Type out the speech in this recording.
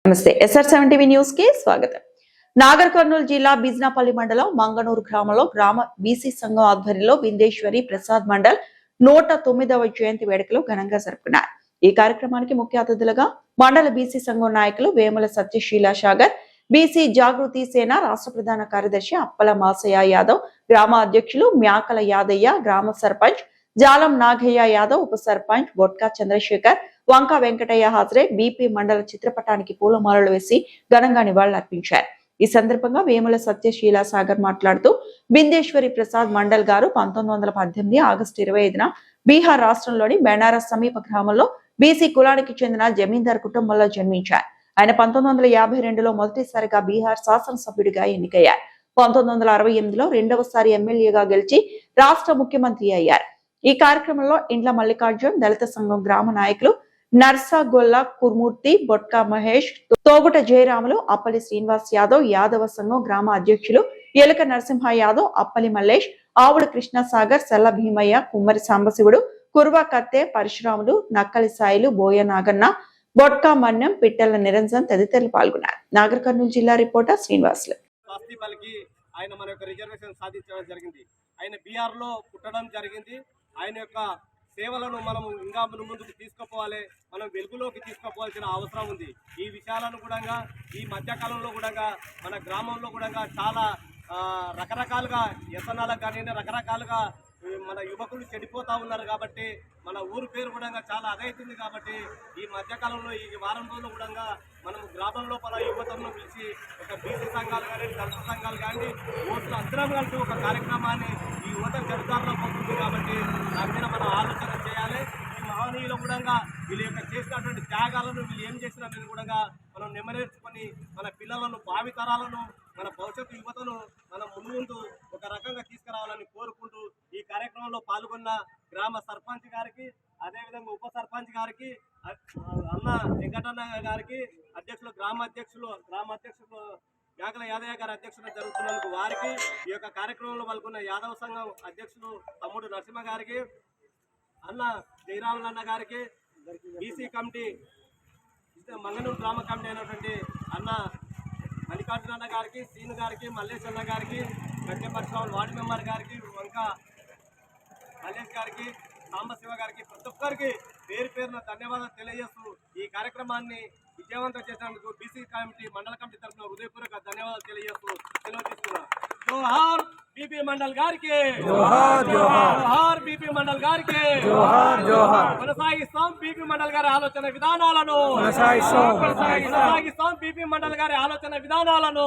నమస్తే SR7 TV news కి స్వాగతం. నాగర్ కర్నూలు జిల్లా బిజ్నాపల్లి మండలం మంగనూరు గ్రామంలో గ్రామ బీసీ సంఘం ఆధ్వర్యంలో బిందేశ్వరి ప్రసాద్ మండల్ 109వ జయంతి వేడుకలు ఘనంగా జరుపుకున్నారు. ఈ కార్యక్రమానికి ముఖ్య అతిథులుగా మండల బీసీ సంఘం నాయకులు వేముల సత్యశీల సాగర్, బీసీ జాగృతి సేన రాష్ట్ర ప్రధాన కార్యదర్శి అప్పల మాసయ్య యాదవ్, గ్రామ అధ్యక్షులు మ్యాకల యాదయ్య, గ్రామ సర్పంచ్ జాలం నాగయ్య యాదవ్, ఉప సర్పంచ్ బొట్కా చంద్రశేఖర్, వంక వెంకటయ్య హాజరై బీపీ మండల చిత్రపటానికి పూలమాలలు వేసి ఘనంగా నివాళులర్పించారు. ఈ సందర్భంగా వేముల సత్యశీల సాగర్ మాట్లాడుతూ బిందేశ్వరి ప్రసాద్ మండల్ గారు 1918 ఆగస్టు 25న బీహార్ రాష్ట్రంలోని బెనారస్ సమీప గ్రామంలో బీసీ కులానికి చెందిన జమీందార్ కుటుంబంలో జన్మించారు. ఆయన 1952లో మొదటిసారిగా బీహార్ శాసనసభ్యుడిగా ఎన్నికయ్యారు. 1968లో రెండవసారి ఎమ్మెల్యేగా గెలిచి రాష్ట్ర ముఖ్యమంత్రి అయ్యారు. ఈ కార్యక్రమంలో ఇండ్ల మల్లికార్జున్, దళిత సంఘం గ్రామ నాయకులు నర్సాగొల్ల కుర్మూర్తి, బొట్కా మహేష్, తోగుట జయరాములు, అప్పలి శ్రీనివాస్ యాదవ్, యాదవ సంఘం గ్రామ అధ్యక్షులు ఎలక నరసింహ యాదవ్, అప్పలి మల్లేష్, ఆవుల కృష్ణసాగర్, సెల్ల భీమయ్య, కుమ్మరి సాంబశివుడు, కుర్వా కత్తె పరశురాములు, నక్కలి సాయిలు, బోయ నాగన్న, బొట్కా మన్యం, పిట్టెల నిరంజన్ తదితరులు పాల్గొన్నారు. నాగర్ కర్నూలు జిల్లా రిపోర్టర్ శ్రీనివాసులు. ఆయన మన యొక్క రిజర్వేషన్ సాధించడం జరిగింది. ఆయన బీహార్ లో పుట్టడం జరిగింది. ఆయన యొక్క సేవలను మనం ఇంకా ముందుకు తీసుకుపోవాలి, మనం వెలుగులోకి తీసుకుపోవాల్సిన అవసరం ఉంది. ఈ విషయాలను కూడా ఈ మధ్యకాలంలో కూడా మన గ్రామంలో కూడా చాలా రకరకాలుగా వ్యసనాలకు కానీ రకరకాలుగా మన యువకులు చెడిపోతూ ఉన్నారు. కాబట్టి మన ఊరు పేరు కూడా చాలా అదైతుంది. కాబట్టి ఈ మధ్యకాలంలో ఈ వారం రోజులు కూడా మనం గ్రామం లోపల యువతను పిలిచి ఒక బీసీ సంఘాలు కానీ దళిత సంఘాలు కానీ ఓట్లు అందరం కలిసి ఒక కార్యక్రమాన్ని ఈ యువత జరుగుతాలో పోతుంది. కాబట్టి దాని మీద మనం ఆలోచన చేయాలి. ఈ మహనీయులు కూడా వీళ్ళ యొక్క చేసినటువంటి త్యాగాలను వీళ్ళు ఏం చేసినట్టు కూడా మనం నెమ్మనేర్చుకొని మన పిల్లలను భావితరాలను మన భవిష్యత్తు యువతను మనం ముందు ఒక రకంగా తీసుకురావాలని కోరుకుంటూ ఈ కార్యక్రమంలో పాల్గొన్న గ్రామ సర్పంచ్ గారికి, అదేవిధంగా ఉప సర్పంచ్ గారికి, అన్న వెంకటన్న గారికి, గ్రామ అధ్యక్షులు మ్యాకల యాదయ్య గారి అధ్యక్షులు జరుగుతున్నందుకు వారికి, ఈ యొక్క కార్యక్రమంలో పాల్గొన్న యాదవ సంఘం అధ్యక్షులు తమ్ముడు నరసింహ గారికి, అన్న జయరాములన్న గారికి, బీసీ కమిటీ మంగనూరు గ్రామ కమిటీ అయినటువంటి అన్న మల్లికార్జున అన్న గారికి, సీను గారికి, మల్లేశన్న గారికి, గట్టె పరశురాములు వార్డు మెంబర్ గారికి, వంక మల్లేష్ గారికి, సాంబశివ గారికి, ప్రతి ఒక్కరికి పేరు పేరున ధన్యవాదాలు తెలియజేస్తూ ఈ కార్యక్రమాన్ని విజయవంతం చేసినందుకు బీసీ కమిటీ మండల కమిటీ తరఫున హృదయపూర్వక ధన్యవాదాలు తెలియజేస్తూ సెలవు తీసుకున్నాం. జోహార్ బీపీ మండల్ గారికి, జోహార్ బీపీ మండల్ గారికి, కొనసాగిస్తాం బీపీ మండల్ గారి ఆలోచన విధానాలను, కొనసాగిస్తాం బీపీ మండల్ గారి ఆలోచన విధానాలను.